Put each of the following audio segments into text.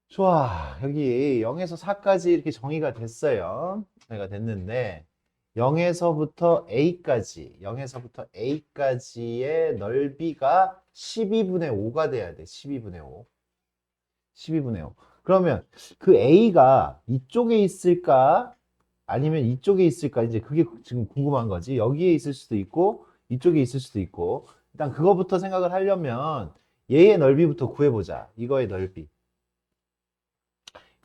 좋아. 여기 0에서 4까지 이렇게 정의가 됐어요. 정의가 됐는데 0에서부터 A까지의 넓이가 12분의 5가 돼야 돼. 12분의 5. 12분의 5. 그러면 그 A가 이쪽에 있을까? 아니면 이쪽에 있을까? 이제 그게 지금 궁금한 거지. 여기에 있을 수도 있고 이쪽에 있을 수도 있고. 일단 그거부터 생각을 하려면 얘의 넓이부터 구해보자. 이거의 넓이.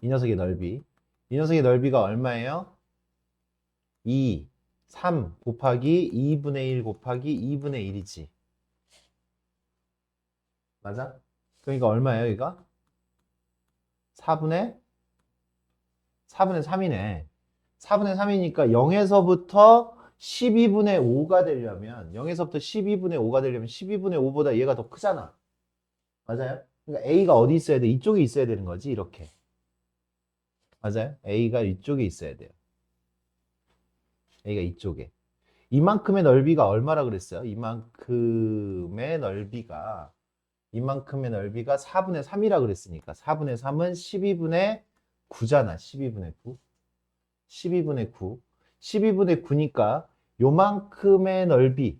이 녀석의 넓이. 이 녀석의 넓이가 얼마예요? 2, 3 곱하기 2분의 1 곱하기 2분의 1이지. 맞아? 그러니까 얼마예요, 이거? 4분의 3이네. 4분의 3이니까 0에서부터 12분의 5가 되려면 0에서부터 12분의 5가 되려면 12분의 5보다 얘가 더 크잖아. 맞아요? 그러니까 A가 어디 있어야 돼? 이쪽에 있어야 되는 거지, 이렇게. 맞아요? A가 이쪽에 있어야 돼요. A가 이쪽에. 이만큼의 넓이가 얼마라 그랬어요? 이만큼의 넓이가 4분의 3이라 그랬으니까 4분의 3은 12분의 9잖아. 12분의 9. 12분의 9. 12분의 9니까 요만큼의 넓이,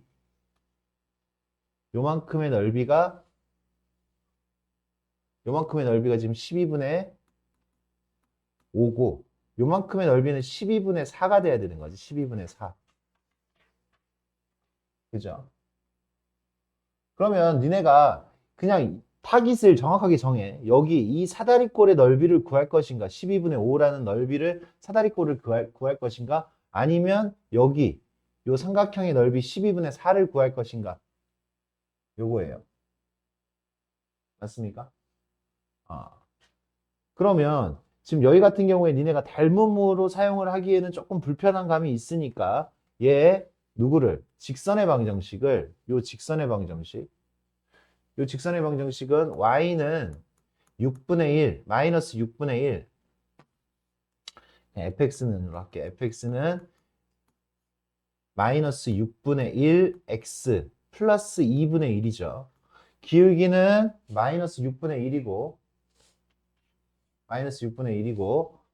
요만큼의 넓이가 지금 12분의 5고 요만큼의 넓이는 12분의 4가 돼야 되는 거지. 12분의 4. 그죠? 그러면 니네가 그냥 타깃을 정확하게 정해. 여기 이 사다리꼴의 넓이를 구할 것인가? 12분의 5라는 넓이를 사다리꼴을 구할 것인가? 아니면 여기 요 삼각형의 넓이 12분의 4를 구할 것인가? 요거예요. 맞습니까? 아. 그러면 지금 여기 같은 경우에 니네가 닮음으로 사용을 하기에는 조금 불편한 감이 있으니까 얘 누구를 직선의 방정식을 요 직선의 방정식은 y는 6분의 1, 마이너스 6분의 1 fx는으로 할게요. fx는 마이너스 6분의 1 x 플러스 2분의 1이죠. 기울기는 마이너스 6분의 1이고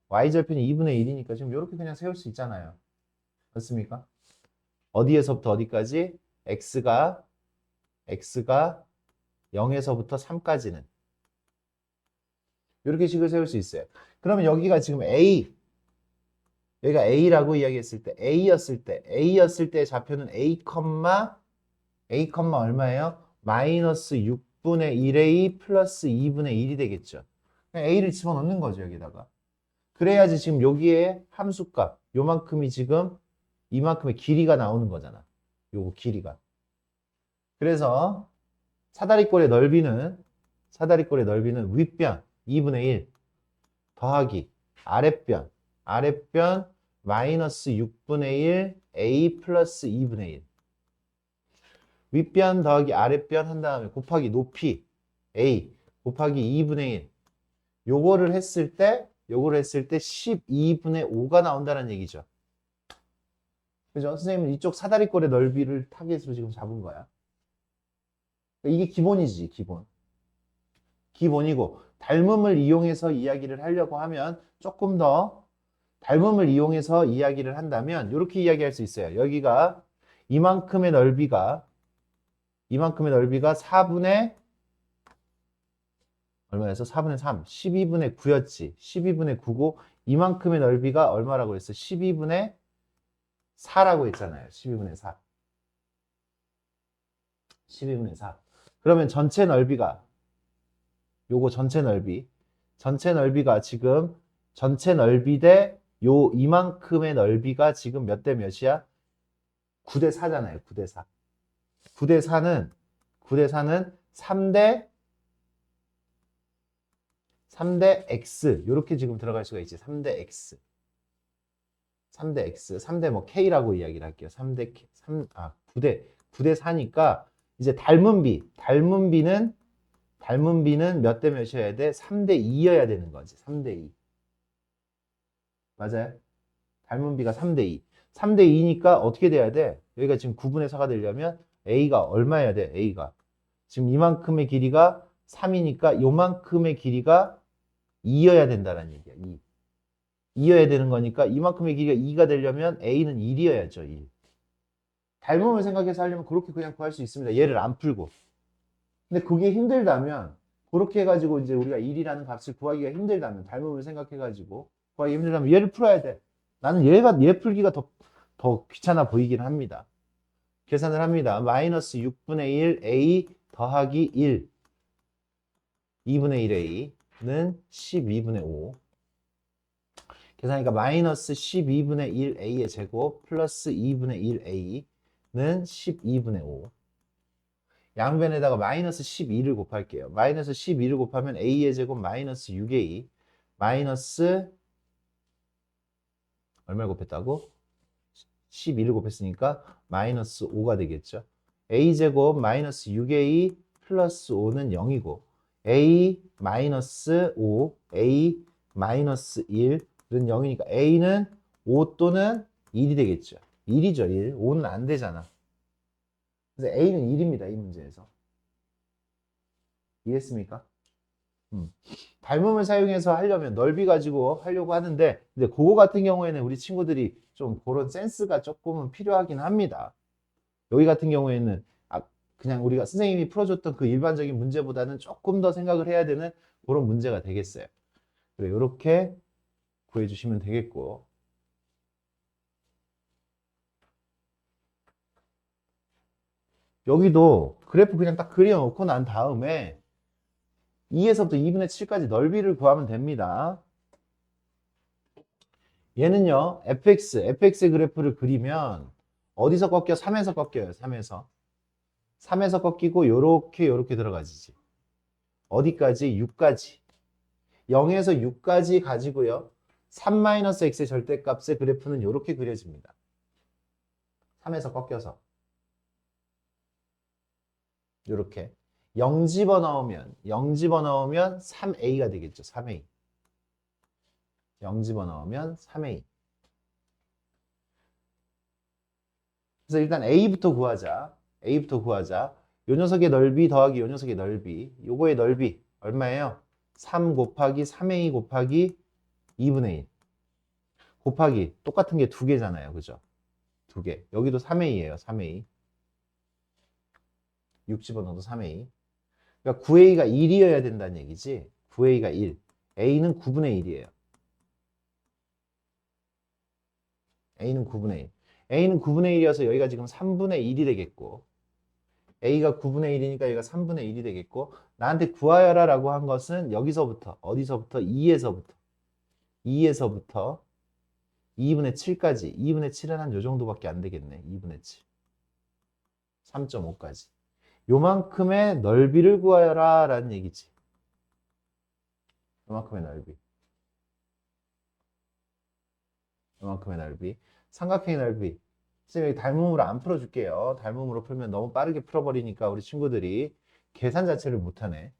y절편이 2분의 1이니까 지금 이렇게 그냥 세울 수 있잖아요. 맞습니까? 어디에서부터 어디까지? x가 0에서부터 3까지는 이렇게 식을 세울 수 있어요. 그러면 여기가 지금 여기가 A라고 이야기했을 때 A였을 때 좌표는 A, 얼마예요? 마이너스 6분의 1A 플러스 2분의 1이 되겠죠. 그냥 A를 집어넣는 거죠, 여기다가. 그래야지 지금 여기에 함수값, 요만큼이 지금 이만큼의 길이가 나오는 거잖아. 요거 길이가. 그래서 사다리꼴의 넓이는 윗변 2분의 1 더하기 아랫변 마이너스 6분의 1 a 플러스 2분의 1 윗변 더하기 아랫변 한 다음에 곱하기 높이 a 곱하기 2분의 1 요거를 했을 때 12분의 5가 나온다는 얘기죠. 그죠? 선생님은 이쪽 사다리꼴의 넓이를 타겟으로 지금 잡은 거야. 이게 기본이지, 기본이고 닮음을 이용해서 이야기를 하려고 하면 조금 더 닮음을 이용해서 이야기를 한다면 이렇게 이야기할 수 있어요. 여기가 이만큼의 넓이가 4분의 얼마였어? 4분의 3, 12분의 9였지. 12분의 9고 이만큼의 넓이가 얼마라고 했어? 12분의 4라고 했잖아요. 12분의 4. 12분의 4. 그러면 전체 넓이가 요거 전체 넓이가 지금 전체 넓이 대 요 이만큼의 넓이가 지금 몇 대 몇이야? 9대 4잖아요. 9대 4. 9대 4는 3대 x 요렇게 지금 들어갈 수가 있지. 3대 x. 3대 뭐 k라고 이야기를 할게요. 9대 4니까 이제 닮은 비는 몇 대 몇이어야 돼? 3대 2여야 되는 거지. 3대 2. 맞아요? 닮은 비가 3대 2. 3대 2니까 어떻게 돼야 돼? 여기가 지금 9분의 4가 되려면 A가 얼마여야 돼? A가. 지금 이만큼의 길이가 3이니까 요만큼의 길이가 2여야 된다는 얘기야. 2. 2여야 되는 거니까 이만큼의 길이가 2가 되려면 a는 1이어야죠. 1. 닮음을 생각해서 하려면 그렇게 그냥 구할 수 있습니다. 얘를 안 풀고. 근데 그게 힘들다면 그렇게 해가지고 이제 우리가 1이라는 값을 구하기가 힘들다면 닮음을 생각해가지고 구하기 힘들다면 얘를 풀어야 돼. 나는 얘 풀기가 더 귀찮아 보이긴 합니다. 계산을 합니다. 마이너스 6분의 1 a 더하기 1 2분의 1 a는 12분의 5 계산하니까 마이너스 12분의 1 a의 제곱 플러스 2분의 1 a는 12분의 5 양변에다가 마이너스 12를 곱할게요. 마이너스 12를 곱하면 a의 제곱 마이너스 6a 마이너스 얼마를 곱했다고? 12를 곱했으니까 마이너스 5가 되겠죠. a제곱 마이너스 6a 플러스 5는 0이고 a 마이너스 5, a 마이너스 1은 0이니까 a는 5 또는 1이 되겠죠. 1이죠. 1. 5는 안 되잖아. 그래서 a는 1입니다. 이 문제에서. 이해했습니까? 닮음을 사용해서 하려면 넓이 가지고 하려고 하는데 근데 그거 같은 경우에는 우리 친구들이 좀 그런 센스가 조금은 필요하긴 합니다. 여기 같은 경우에는 그냥 우리가 선생님이 풀어줬던 그 일반적인 문제보다는 조금 더 생각을 해야 되는 그런 문제가 되겠어요. 그래, 이렇게 구해주시면 되겠고 여기도 그래프 그냥 딱 그려놓고 난 다음에 2에서부터 2분의 7까지 넓이를 구하면 됩니다. 얘는요, fx의 그래프를 그리면 어디서 꺾여? 3에서 꺾여요, 3에서. 3에서 꺾이고 요렇게 들어가지지. 어디까지? 6까지. 0에서 6까지 가지고요. 3-x의 절대값의 그래프는 요렇게 그려집니다. 3에서 꺾여서. 요렇게. 0 집어넣으면 3a가 되겠죠, 3a. 0 집어넣으면 3a. 그래서 일단 a부터 구하자. 요 녀석의 넓이 더하기 요 녀석의 넓이. 요거의 넓이 얼마예요? 3 곱하기 3a 곱하기 2분의 1. 곱하기 똑같은 게 두 개잖아요. 그죠? 두 개. 여기도 3a예요. 3a. 6 집어넣어도 3a. 그러니까 9a가 1이어야 된다는 얘기지. 9a가 1. a는 9분의 1이에요. a는 9분의 1. a는 9분의 1이어서 여기가 지금 3분의 1이 되겠고 a가 9분의 1이니까 여기가 3분의 1이 되겠고 나한테 구하여라 라고 한 것은 여기서부터 어디서부터? 2에서부터 2분의 7까지 2분의 7은 한 요 정도밖에 안 되겠네. 2분의 7 3.5까지 요만큼의 넓이를 구하여라 라는 얘기지. 요만큼의 넓이 삼각형의 넓이 선생님이 닮음으로 안 풀어줄게요. 닮음으로 풀면 너무 빠르게 풀어버리니까 우리 친구들이 계산 자체를 못하네.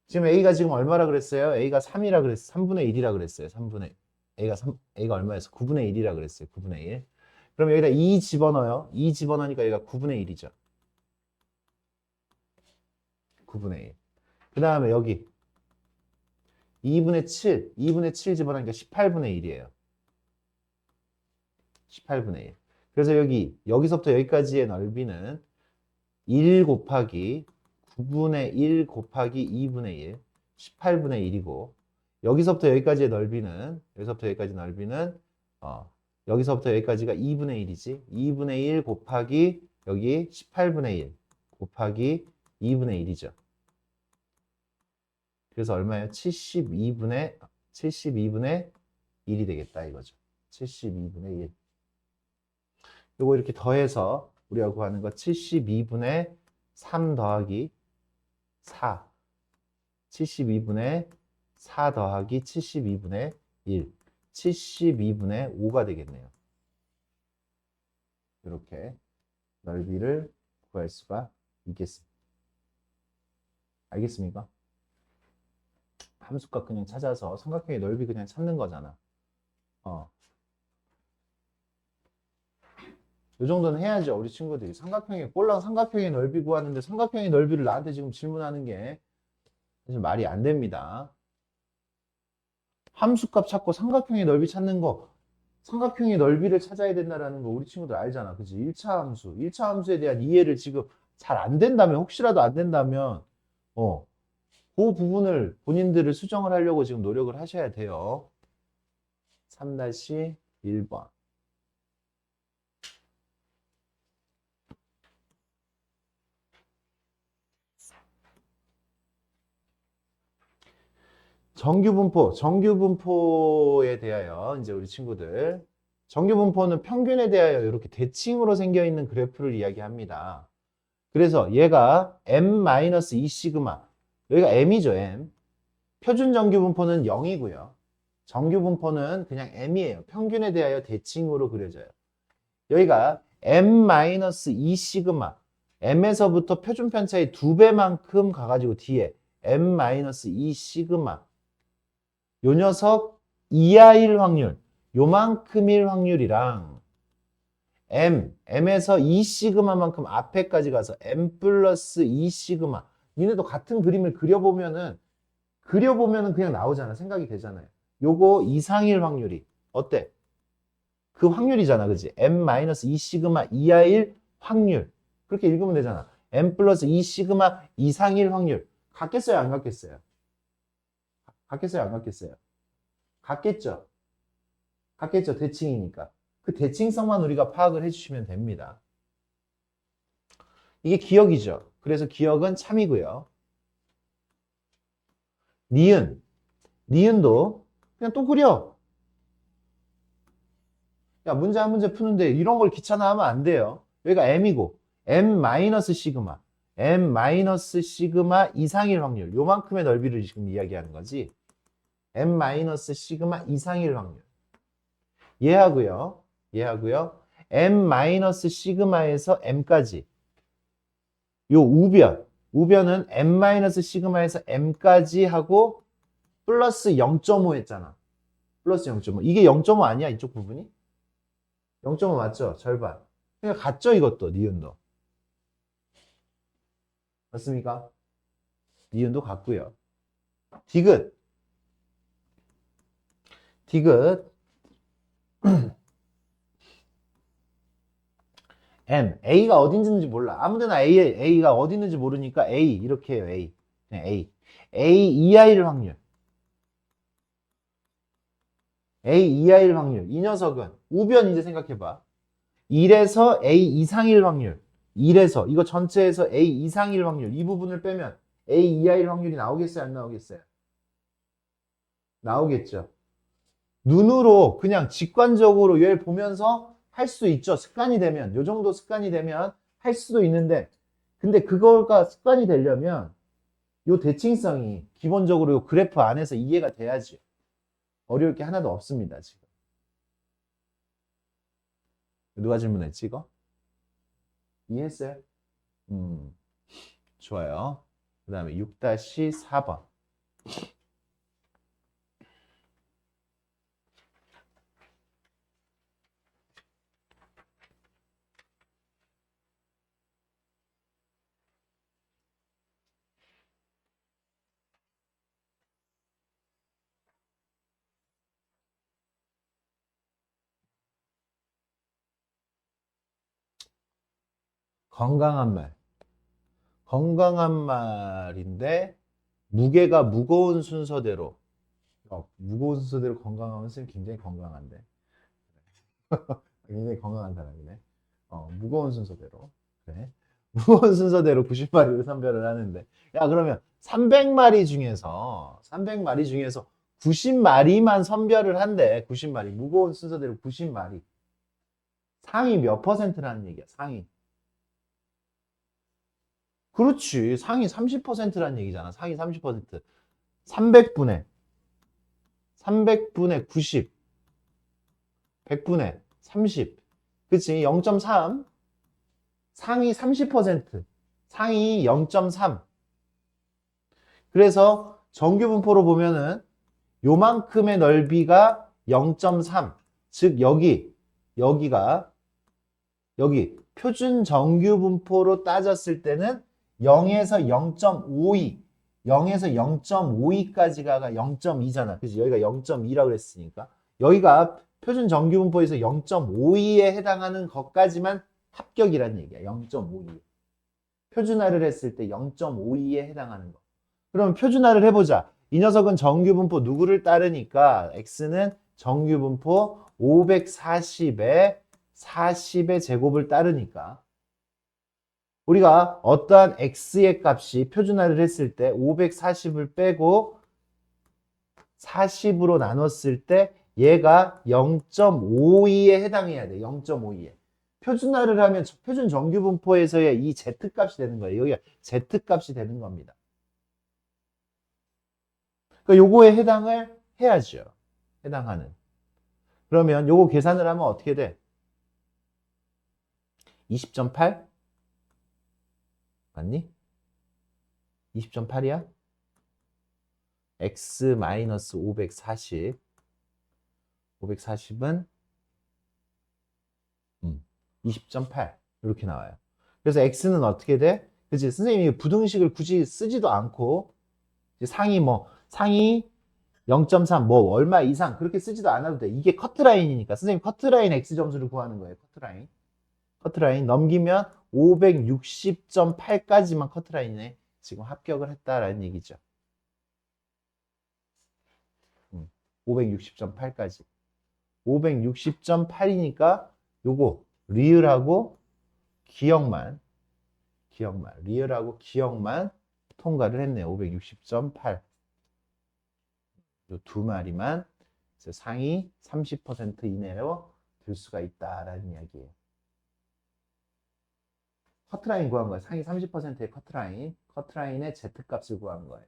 지금 A가 지금 얼마라 그랬어요? A가 3이라 그랬어요. 3분의 1이라 그랬어요. A가 얼마였어? 9분의 1이라 그랬어요. 9분의 1. 그럼 여기다 2 집어넣어요. 2 집어넣으니까 여기가 9분의 1이죠. 9분의 1. 그 다음에 여기 2분의 7 집어넣으니까 18분의 1이에요. 18분의 1. 그래서 여기서부터 여기까지의 넓이는 1 곱하기 9분의 1 곱하기 2분의 1, 18분의 1이고 여기서부터 여기까지의 넓이는 여기서부터 여기까지가 2분의 1이지. 2분의 1 곱하기 여기 18분의 1 곱하기 2분의 1이죠. 그래서 얼마예요? 72분의 1이 되겠다 이거죠. 72분의 1. 요거 이렇게 더해서 우리가 구하는 거 72분의 3 더하기 4. 72분의 4 더하기 72분의 1. 72분의 5가 되겠네요. 이렇게 넓이를 구할 수가 있겠습니다. 알겠습니까? 함수값 그냥 찾아서 삼각형의 넓이 그냥 찾는 거잖아. 이 정도는 해야죠. 우리 친구들이 꼴랑 삼각형의 넓이 구하는데 삼각형의 넓이를 나한테 지금 질문하는 게 사실 말이 안 됩니다. 함수값 찾고 삼각형의 넓이 찾는 거, 삼각형의 넓이를 찾아야 된다라는 거 우리 친구들 알잖아. 그치? 1차 함수. 1차 함수에 대한 이해를 지금 잘 안 된다면, 혹시라도 안 된다면, 그 부분을 본인들을 수정을 하려고 지금 노력을 하셔야 돼요. 3-1번. 정규분포에 대하여 이제 우리 친구들 정규분포는 평균에 대하여 이렇게 대칭으로 생겨 있는 그래프를 이야기합니다. 그래서 얘가 m-2 시그마, 여기가 m이죠, m. 표준 정규분포는 0이고요. 정규분포는 그냥 m이에요. 평균에 대하여 대칭으로 그려져요. 여기가 m-2 시그마, m에서부터 표준 편차의 2배만큼 가가지고 뒤에 m-2 시그마, 요 녀석 이하일 확률, 요만큼일 확률이랑 m에서 2 시그마만큼 앞에까지 가서 m 플러스 2 시그마, 니네도 같은 그림을 그려보면은 그냥 나오잖아. 생각이 되잖아요. 요거 이상일 확률이 어때? 그 확률이잖아. 그지? m-2 시그마 이하일 확률. 그렇게 읽으면 되잖아. m 플러스 2 시그마 이상일 확률. 같겠어요? 안 같겠어요? 같겠어요? 안 같겠어요? 같겠죠? 같겠죠? 대칭이니까. 그 대칭성만 우리가 파악을 해주시면 됩니다. 이게 기억이죠. 그래서 기억은 참이고요. 니은도 그냥 또 그려. 야, 문제 한 문제 푸는데 이런 걸 귀찮아하면 안 돼요. 여기가 m이고 m-시그마, m-시그마 이상일 확률, 요만큼의 넓이를 지금 이야기하는 거지. m-시그마 이상일 확률. 얘하고요. m-시그마에서 m까지. 요 우변은 m-시그마에서 m까지 하고 플러스 0.5 했잖아. 플러스 0.5. 이게 0.5 아니야? 이쪽 부분이? 0.5 맞죠? 절반. 그러니까 같죠? 이것도 니은도. 맞습니까? 니은도 같고요. 디귿 M, A가 어디 있는지 몰라. 아무데나 A가 어디 있는지 모르니까 A 이렇게 해요. A. 그냥 A 이하일 확률. A 이하일 확률. 이 녀석은 우변 이제 생각해봐. 1에서 A 이상일 확률. 1에서 이거 전체에서 A 이상일 확률. 이 부분을 빼면 A 이하일 확률이 나오겠어요? 안 나오겠어요? 나오겠죠. 눈으로 그냥 직관적으로 얘를 보면서 할 수 있죠. 습관이 되면, 요 정도 습관이 되면 할 수도 있는데, 근데 그거가 습관이 되려면 요 대칭성이 기본적으로 요 그래프 안에서 이해가 돼야지. 어려울 게 하나도 없습니다, 지금. 누가 질문했지, 이거? 이해했어요? 좋아요. 그 다음에 6-4번. 건강한 말. 건강한 말인데, 무게가 무거운 순서대로. 무거운 순서대로 건강하면 선생님 굉장히 건강한데. 굉장히 건강한 사람이네. 무거운 순서대로. 그래. 무거운 순서대로 90마리를 선별을 하는데. 야, 그러면 300마리 중에서 90마리만 선별을 한대. 90마리. 무거운 순서대로 90마리. 상위 몇 퍼센트라는 얘기야, 상위. 그렇지. 상위 30%라는 얘기잖아. 상위 30%. 300분의 90. 100분의 30. 그치? 0.3. 상위 30%. 상위 0.3. 그래서 정규분포로 보면은 요만큼의 넓이가 0.3. 즉 여기가 여기 표준 정규분포로 따졌을 때는 0에서 0.52 0에서 0.52까지가 0.2잖아. 그치? 여기가 0.2라고 그랬으니까. 여기가 표준 정규분포에서 0.52에 해당하는 것까지만 합격이란 얘기야. 0.52. 표준화를 했을 때 0.52에 해당하는 거. 그럼 표준화를 해보자. 이 녀석은 정규분포 누구를 따르니까 x는 정규분포 540에 40의 제곱을 따르니까 우리가 어떠한 x의 값이 표준화를 했을 때 540을 빼고 40으로 나눴을 때 얘가 0.52에 해당해야 돼. 0.52에. 표준화를 하면 표준 정규분포에서의 이 z값이 되는 거예요. 여기가 z값이 되는 겁니다. 그러니까 요거에 해당을 해야죠. 해당하는. 그러면 요거 계산을 하면 어떻게 돼? 20.8? 맞니? 20.8이야? x-540. 540은 20.8 이렇게 나와요. 그래서 x는 어떻게 돼? 그치? 선생님이 부등식을 굳이 쓰지도 않고 상위 0.3 뭐 얼마 이상 그렇게 쓰지도 않아도 돼. 이게 커트라인이니까 선생님 커트라인 x 점수를 구하는 거예요. 커트라인 넘기면 560.8까지만 커트라인에 지금 합격을 했다라는 얘기죠. 560.8까지. 560.8이니까 요거 리을하고 기억만 리을하고 기억만 통과를 했네요. 560.8. 요 두 마리만 상위 30% 이내로 들 수가 있다라는 이야기예요. 커트라인 구한 거예요. 상위 30%의 커트라인의 Z값을 구한 거예요.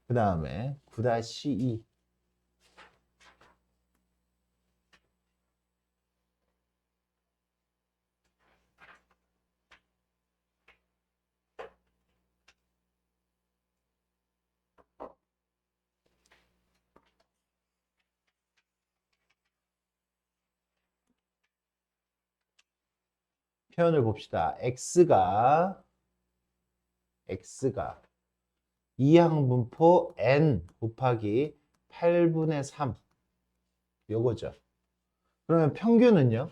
그 다음에 9-2 표현을 봅시다. x가 이항분포 n 곱하기 8분의 3 요거죠. 그러면 평균은요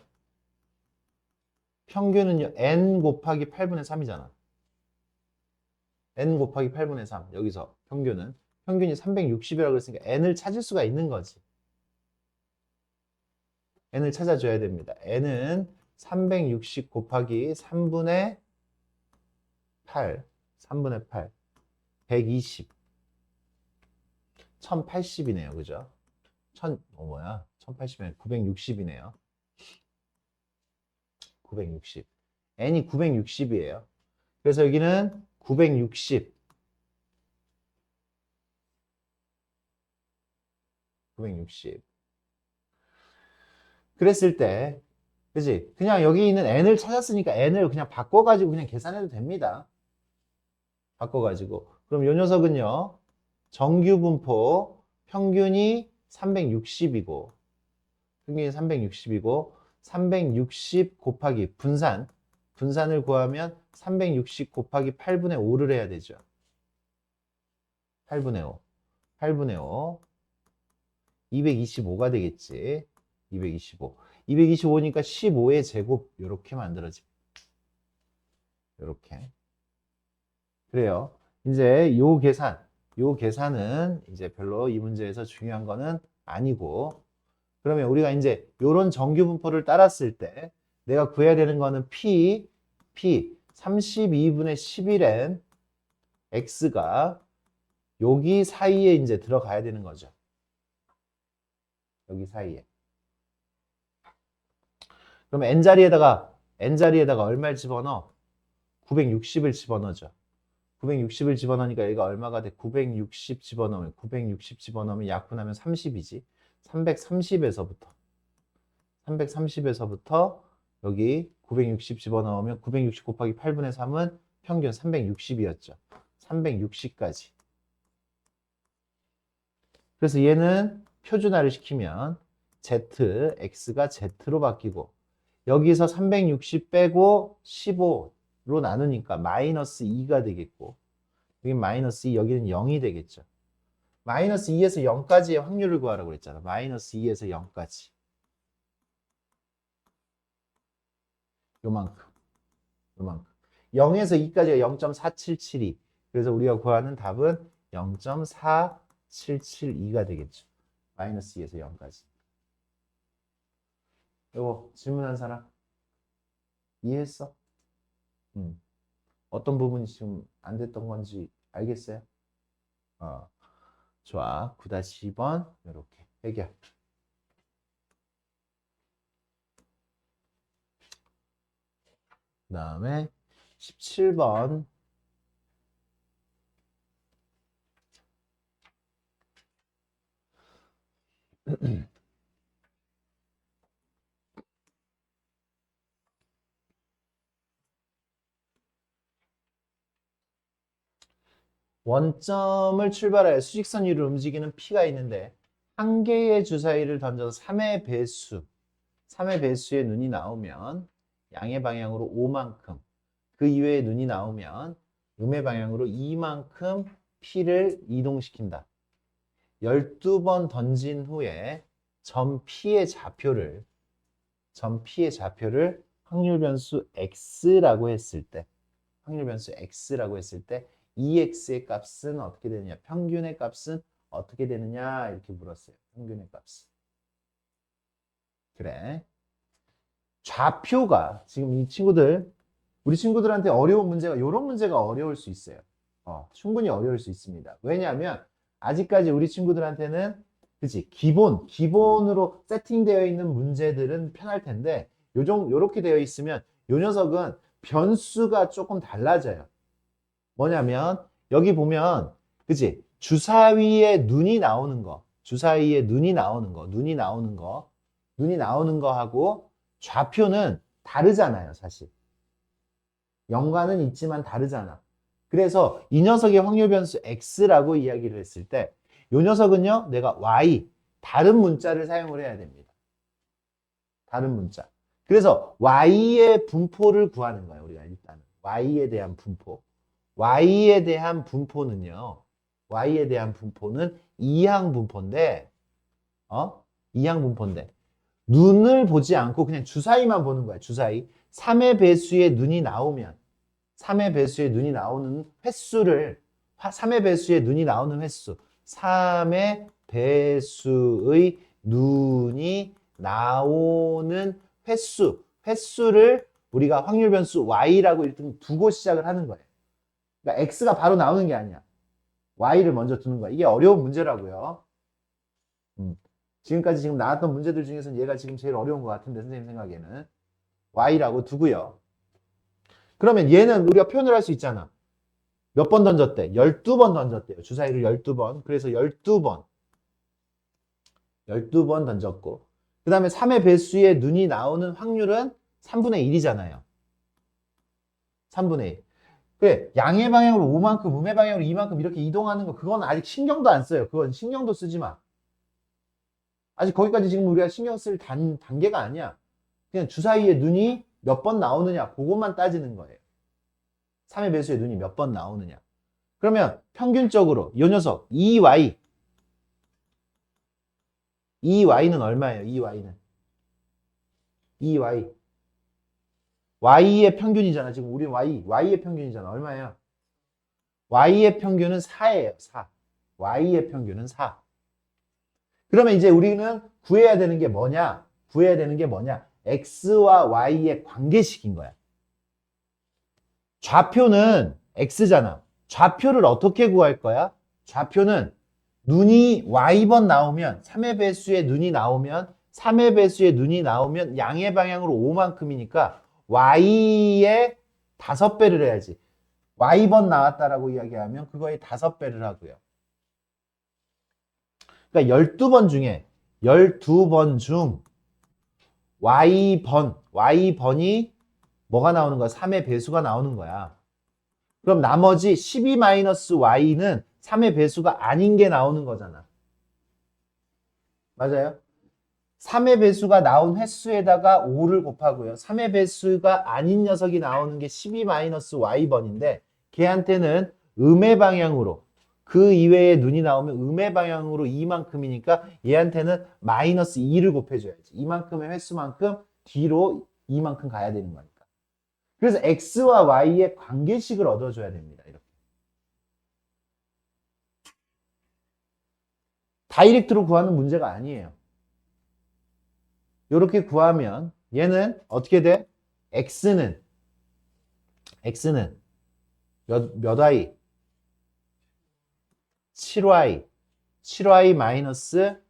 n 곱하기 8분의 3이잖아. n 곱하기 8분의 3 여기서 평균이 360이라고 했으니까 n을 찾을 수가 있는 거지. n을 찾아줘야 됩니다. n은 360 곱하기 3분의 8 120 1080이네요. 그죠? 1080이면 960이네요. 960 n이 960이에요. 그래서 여기는 960 그랬을 때 그지? 그냥 여기 있는 n을 찾았으니까 n을 그냥 바꿔가지고 그냥 계산해도 됩니다. 바꿔가지고 그럼 요 녀석은요 정규분포 평균이 360이고 360 곱하기 분산을 구하면 360 곱하기 8분의 5를 해야 되죠. 8분의 5 225가 되겠지. 225니까 15의 제곱 이렇게 만들어집니다. 이렇게 그래요. 이제 요 계산은 이제 별로 이 문제에서 중요한 거는 아니고 그러면 우리가 이제 요런 정규분포를 따랐을 때 내가 구해야 되는 거는 P 32분의 11n x가 여기 사이에 이제 들어가야 되는 거죠. 여기 사이에. 그럼 n자리에다가 얼마를 집어넣어? 960을 집어넣죠. 960을 집어넣으니까 얘가 얼마가 돼? 960 집어넣으면 약분하면 30이지. 330에서부터 여기 960 집어넣으면 960 곱하기 8분의 3은 평균 360이었죠. 360까지. 그래서 얘는 표준화를 시키면 x가 z로 바뀌고 여기서 360 빼고 15 나누니까 마이너스 2가 되겠고, 여기 마이너스 2, 여기는 0이 되겠죠. 마이너스 2에서 0까지의 확률을 구하라고 그랬잖아. 마이너스 2에서 0까지. 요만큼. 0에서 2까지가 0.4772. 그래서 우리가 구하는 답은 0.4772가 되겠죠. 마이너스 2에서 0까지. 요거 질문한 사람 이해했어? 어떤 부분이 지금 안 됐던 건지 알겠어요? 좋아. 9-2번 이렇게 해결. 그 다음에 17번. 원점을 출발하여 수직선 위를 움직이는 P가 있는데 한 개의 주사위를 던져서 3의 배수의 눈이 나오면 양의 방향으로 5만큼, 그 이외의 눈이 나오면 음의 방향으로 2만큼 P를 이동시킨다. 12번 던진 후에 점 P의 좌표를 확률 변수 X라고 했을 때 EX의 값은 어떻게 되느냐? 평균의 값은 어떻게 되느냐? 이렇게 물었어요. 평균의 값은. 그래. 좌표가 지금 우리 친구들한테 어려운 문제가 이런 문제가 어려울 수 있어요. 충분히 어려울 수 있습니다. 왜냐하면 아직까지 우리 친구들한테는 기본으로 세팅되어 있는 문제들은 편할 텐데 요렇게 되어 있으면 요 녀석은 변수가 조금 달라져요. 뭐냐면 여기 보면 주사위에 눈이 나오는 거 하고 좌표는 다르잖아요. 사실 연관은 있지만 다르잖아. 그래서 이 녀석의 확률 변수 X라고 이야기를 했을 때 이 녀석은요, 내가 Y 다른 문자를 사용을 해야 됩니다. 다른 문자. 그래서 Y의 분포를 구하는 거예요. 우리가 일단은 Y에 대한 분포. Y에 대한 분포는 이항 분포인데, 눈을 보지 않고 그냥 주사위만 보는 거야. 주사위. 3의 배수의 눈이 나오는 횟수를 3의 배수의 눈이 나오는 횟수 3의 배수의 눈이 나오는 횟수를 우리가 확률 변수 Y라고 일단 두고 시작을 하는 거예요. 그러니까 X가 바로 나오는 게 아니야. Y를 먼저 두는 거야. 이게 어려운 문제라고요. 지금까지 나왔던 문제들 중에서는 얘가 지금 제일 어려운 것 같은데, 선생님 생각에는. Y라고 두고요. 그러면 얘는 우리가 표현을 할 수 있잖아. 몇 번 던졌대? 12번 던졌대요. 주사위를 12번. 그래서 12번 던졌고. 그 다음에 3의 배수에 눈이 나오는 확률은 3분의 1이잖아요. 3분의 1. 그래, 양의 방향으로 5만큼, 음의 방향으로 2만큼 이렇게 이동하는 거, 그건 아직 신경도 안 써요. 그건 신경도 쓰지 마. 아직 거기까지 지금 우리가 신경 쓸 단계가 아니야. 그냥 주사위에 눈이 몇 번 나오느냐, 그것만 따지는 거예요. 3의 배수에 눈이 몇 번 나오느냐. 그러면 평균적으로 이 녀석 EY는 얼마예요? EY Y의 평균이잖아. 지금 우리 Y의 평균이잖아. 얼마예요? Y의 평균은 4예요. 4. Y의 평균은 4. 그러면 이제 우리는 구해야 되는 게 뭐냐? X와 Y의 관계식인 거야. 좌표는 X잖아. 좌표를 어떻게 구할 거야? 좌표는 눈이 Y번 나오면 3의 배수에 눈이 나오면 양의 방향으로 5만큼이니까 Y의 5배를 해야지. Y번 나왔다라고 이야기하면 그거의 5배를 하고요. 그러니까 12번 중 Y번이 뭐가 나오는 거야? 3의 배수가 나오는 거야. 그럼 나머지 12-Y는 3의 배수가 아닌 게 나오는 거잖아. 맞아요? 3의 배수가 나온 횟수에다가 5를 곱하고요. 3의 배수가 아닌 녀석이 나오는 게 12-y번인데 걔한테는 음의 방향으로 그 이외에 눈이 나오면 음의 방향으로 이만큼이니까 얘한테는 마이너스 2를 곱해줘야지. 이만큼의 횟수만큼 뒤로 이만큼 가야 되는 거니까. 그래서 x와 y의 관계식을 얻어줘야 됩니다. 이렇게. 다이렉트로 구하는 문제가 아니에요. 이렇게 구하면 얘는 어떻게 돼? x는 몇 y? 7y 마이너스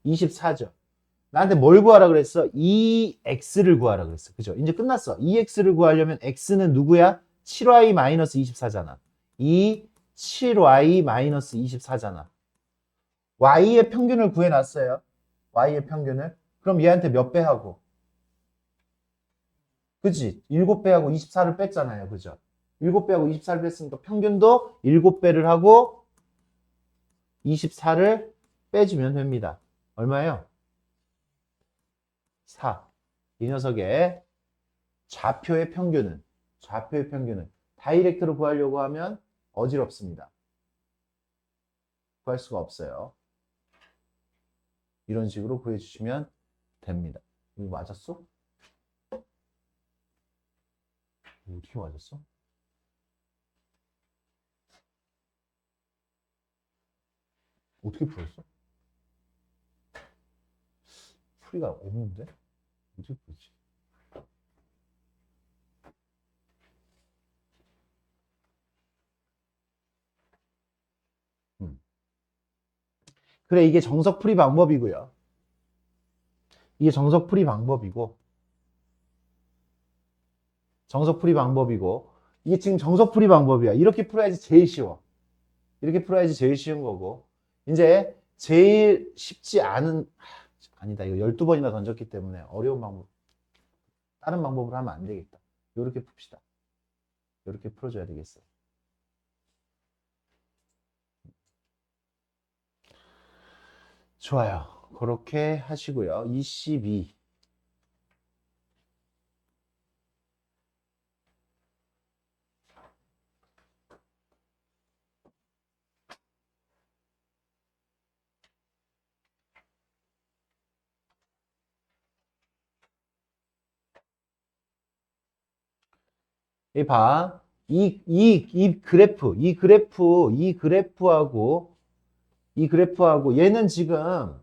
24죠. 나한테 뭘 구하라 그랬어? 2x를 구하라 그랬어. 그죠? 이제 끝났어. 2x를 구하려면 x는 누구야? 7y 마이너스 24잖아. 이 7y 마이너스 24잖아. y의 평균을 구해놨어요. y의 평균을. 그럼 얘한테 몇 배 하고? 그치? 7배 하고 24를 뺐잖아요. 그죠? 7배 하고 24를 뺐으니까 평균도 7배를 하고 24를 빼주면 됩니다. 얼마예요? 4. 이 녀석의 좌표의 평균은 다이렉트로 구하려고 하면 어지럽습니다. 구할 수가 없어요. 이런 식으로 구해주시면 됩니다. 이거 맞았어? 어떻게 맞았어? 어떻게 풀었어? 풀이가 없는데? 어떻게 풀었지? 그래, 이게 정석풀이 방법이고요. 이게 정석풀이 방법이고, 이게 지금 정석풀이 방법이야. 이렇게 풀어야지 제일 쉬워. 이렇게 풀어야지 제일 쉬운 거고. 이제 제일 쉽지 않은, 아니다. 이거 12번이나 던졌기 때문에 어려운 방법. 다른 방법으로 하면 안 되겠다. 이렇게 풉시다. 이렇게 풀어줘야 되겠어요. 좋아요. 그렇게 하시고요. 22. 이 봐. 이 그래프하고 얘는 지금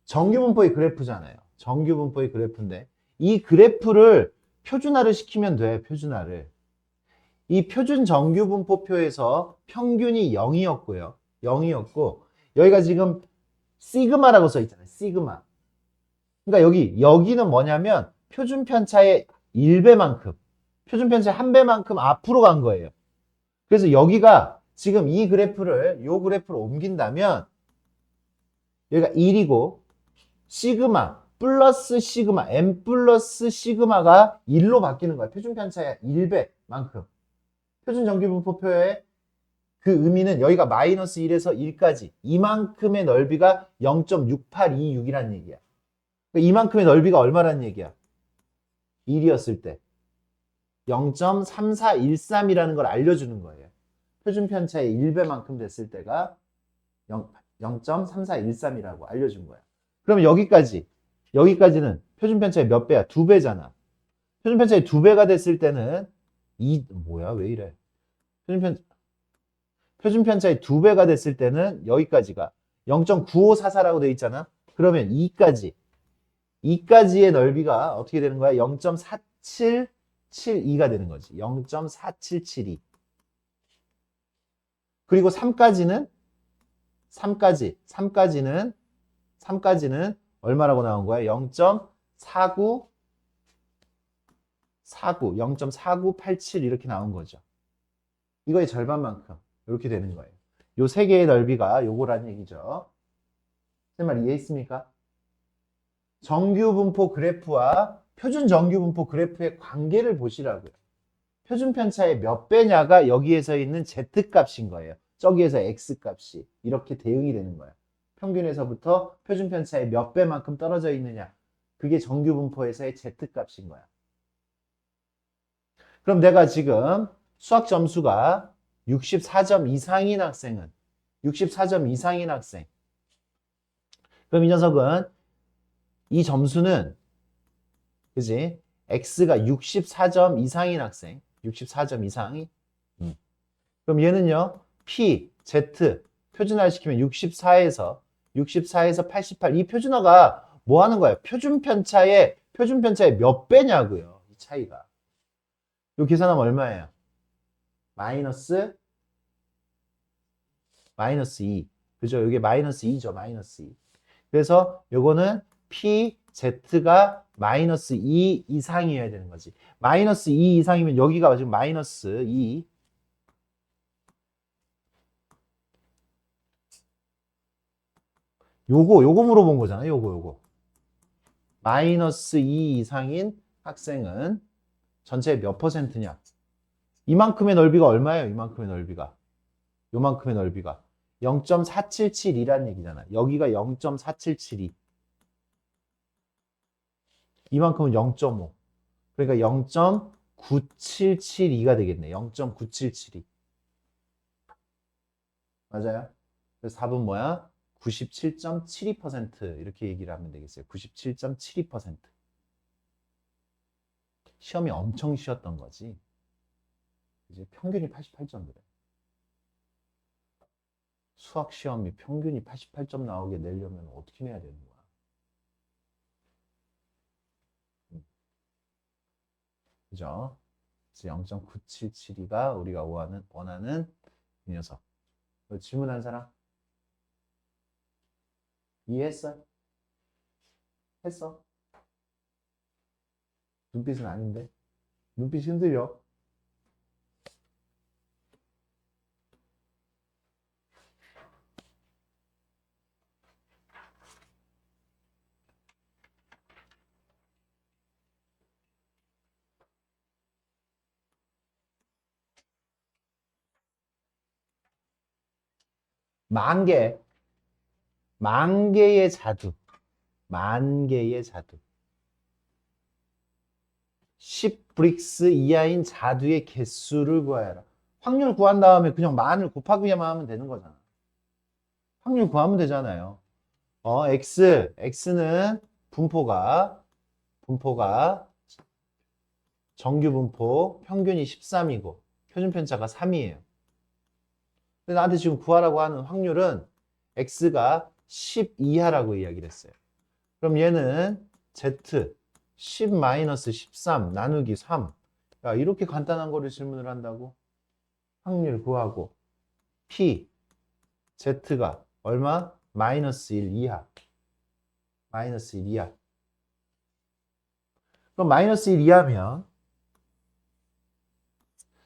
정규분포의 그래프잖아요. 정규분포의 그래프인데 이 그래프를 표준화를 시키면 돼. 표준화를. 이 표준 정규분포표에서 평균이 0이었고요. 0이었고 여기가 지금 시그마라고 써 있잖아요. 시그마. 그러니까 여기는 뭐냐면 표준 편차의 1배만큼 표준 편차의 1배만큼 앞으로 간 거예요. 그래서 여기가 지금 이 그래프를 옮긴다면 여기가 1이고 시그마 플러스 시그마 m 플러스 시그마가 1로 바뀌는 거야. 표준 편차의 1배만큼. 표준 정규분포표의 그 의미는 여기가 마이너스 1에서 1까지 이만큼의 넓이가 0.6826이라는 얘기야. 그러니까 이만큼의 넓이가 얼마라는 얘기야? 1이었을 때 0.3413이라는 걸 알려주는 거예요. 표준 편차의 1배만큼 됐을 때가 0.3413이라고 알려준 거야. 그러면 여기까지는 표준 편차의 몇 배야? 2배잖아. 표준 편차의 2배가 됐을 때는 뭐야? 왜 이래? 표준 편차의 2배가 됐을 때는 여기까지가 0.9544라고 돼 있잖아. 그러면 2까지의 넓이가 어떻게 되는 거야? 0.4772가 되는 거지. 0.4772. 그리고 3까지는 얼마라고 나온 거야? 0.4987 이렇게 나온 거죠. 이거의 절반만큼 이렇게 되는 거예요. 요 세 개의 넓이가 요거라는 얘기죠. 제 말 이해했습니까? 정규분포 그래프와 표준 정규분포 그래프의 관계를 보시라고요. 표준 편차의 몇 배냐가 여기에서 있는 z 값인 거예요. 저기에서 x 값이 이렇게 대응이 되는 거예요. 평균에서부터 표준 편차의 몇 배만큼 떨어져 있느냐. 그게 정규 분포에서의 Z값인 거야. 그럼 내가 지금 수학 점수가 64점 이상인 학생은 64점 이상인 학생. 그럼 이 녀석은 이 점수는 그지? X가 64점 이상인 학생. 64점 이상이. 그럼 얘는요. P, Z 표준화를 시키면 64에서 88. 이 표준화가 뭐 하는 거예요? 표준 편차의 몇 배냐고요. 이 차이가. 요 계산하면 얼마예요? 마이너스 2. 그죠? 이게 마이너스 2죠. 마이너스 2. 그래서 요거는 P, Z가 마이너스 2 이상이어야 되는 거지. 마이너스 2 이상이면 여기가 지금 마이너스 2. 요거 물어본 거잖아. 요거. 마이너스 2 이상인 학생은 전체의 몇 퍼센트냐? 이만큼의 넓이가 얼마예요? 이만큼의 넓이가. 요만큼의 넓이가. 0.477이라는 얘기잖아. 여기가 0.477이. 이만큼은 0.5. 그러니까 0.9772가 되겠네. 0.9772. 맞아요? 그래서 답은 뭐야? 97.72% 이렇게 얘기를 하면 되겠어요. 97.72%. 시험이 엄청 쉬웠던 거지. 이제 평균이 88점 그래. 수학 시험이 평균이 88점 나오게 내려면 어떻게 내야 되는 거야? 그죠? 그래서 0.9772가 우리가 원하는 이 녀석. 질문한 사람? 이해했어? 했어? 눈빛은 아닌데? 눈빛이 흔들려. 만 개의 자두. 만 개의 자두. 10브릭스 이하인 자두의 개수를 구하여라. 확률 구한 다음에 그냥 만을 곱하기만 하면 되는 거잖아. 확률 구하면 되잖아요. X는 분포가 정규 분포 평균이 13이고 표준 편차가 3이에요. 근데 나한테 지금 구하라고 하는 확률은 X가 10 이하라고 이야기를 했어요. 그럼 얘는 Z 10-13 나누기 3. 야, 이렇게 간단한 거를 질문을 한다고? 확률 구하고 P, Z가 얼마? 마이너스 1 이하. 마이너스 1 이하. 그럼 마이너스 1 이하면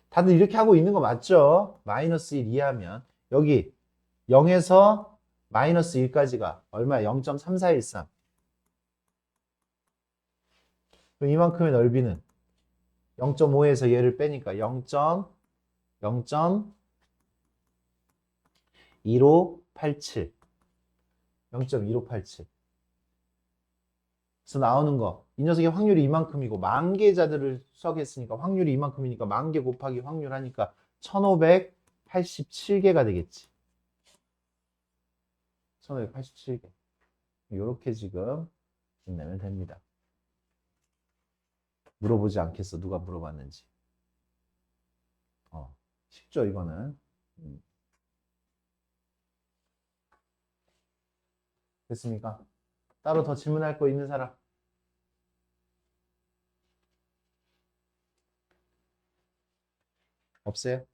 다들 이렇게 하고 있는 거 맞죠? 마이너스 1 이하면 여기 0에서 마이너스 1까지가 얼마야? 0.3413. 그럼 이만큼의 넓이는 0.5에서 얘를 빼니까 0.1587. 0.1587. 그래서 나오는 거. 이 녀석의 확률이 이만큼이고 만 개의 자들을 수학했으니까 확률이 이만큼이니까 만 개 곱하기 확률 하니까 1587개가 되겠지. 1587개. 이렇게 지금 내면 됩니다. 물어보지 않겠어. 누가 물어봤는지. 쉽죠, 이거는. 됐습니까? 따로 더 질문할 거 있는 사람? 없어요?